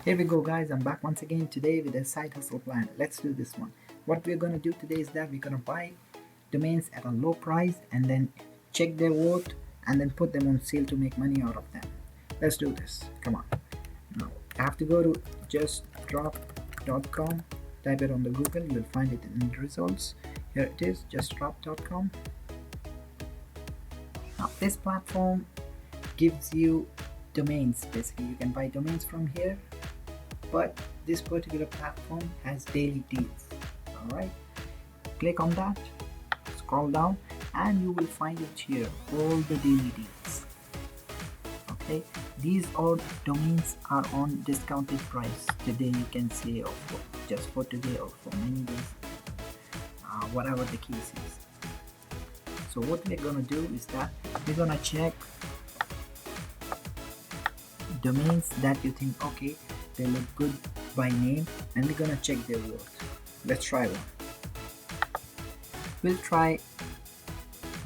Here we go, guys. I'm back once again today with a side hustle plan. Let's do this one. What we're gonna do today is that we're gonna buy domains at a low price and then check their worth and then put them on sale to make money out of them. Let's do this. Come on. Now I have to go to justdrop.com. Type it on the Google. You'll find it in the results. Here it is, justdrop.com. Now this platform gives you domains. Basically, you can buy domains from here, but this particular platform has daily deals. All right, click on that, scroll down, and you will find it here, all the daily deals. Okay, these all domains are on discounted price today, you can say, or for just for today or for many days, whatever the case is. So what we're gonna do is that we're gonna check domains that you think okay, they look good by name, and we're gonna check their worth. Let's try one. We'll try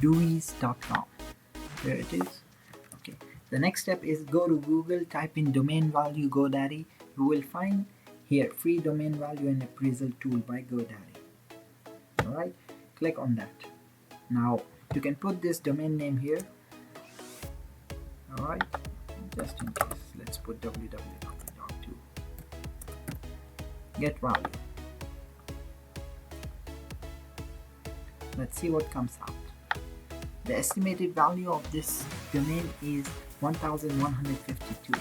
Deweys.com. There it is. Okay, the next step is go to Google, type in domain value GoDaddy. You will find here free domain value and appraisal tool by GoDaddy. All right, click on that. Now you can put this domain name here. All right, just in case, let's put www.to get value. Let's see what comes out. The estimated value of this domain is 1,152,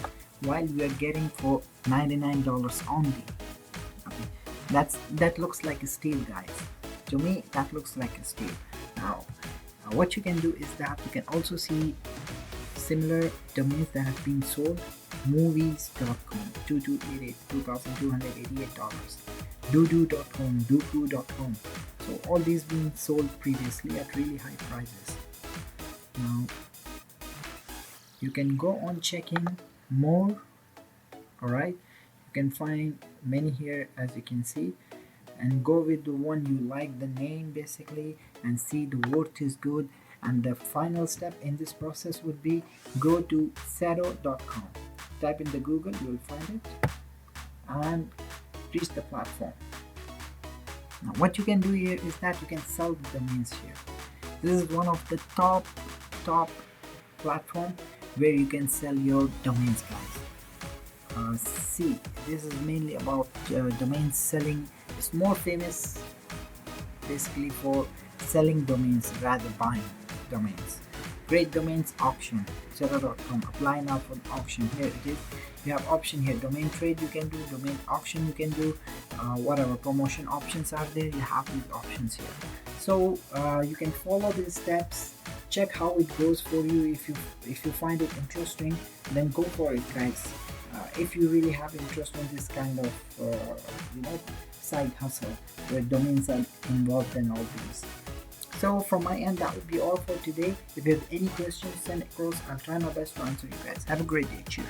while we are getting for $99 only. Okay, that looks like a steal, guys. To me, that looks like a steal. Now, what you can do is that you can also see similar domains that have been sold. Movies.com, 2288, $2,288. Doodoo.com, Dooku.com. So all these being sold previously at really high prices. Now you can go on checking more. All right, you can find many here, as you can see, and go with the one you like the name basically, and see the worth is good. And the final step in this process would be go to Sado.com. Type in the Google, you will find it, and reach the platform. Now what you can do here is that you can sell the domains here. This is one of the top platform where you can sell your domains, guys. See, this is mainly about domain selling. It's more famous basically for selling domains rather buying domains. Great domains auction, Zero.com. Apply now for the auction. Here it is. You have option here, domain trade you can do, domain auction you can do, whatever promotion options are there, you have these options here. So you can follow these steps, check how it goes for you. If you find it interesting, then go for it, guys. If you really have interest in this kind of side hustle where domains are involved in all these. So from my end, that would be all for today. If you have any questions, send it across. I'll try my best to answer you guys. Have a great day. Cheers.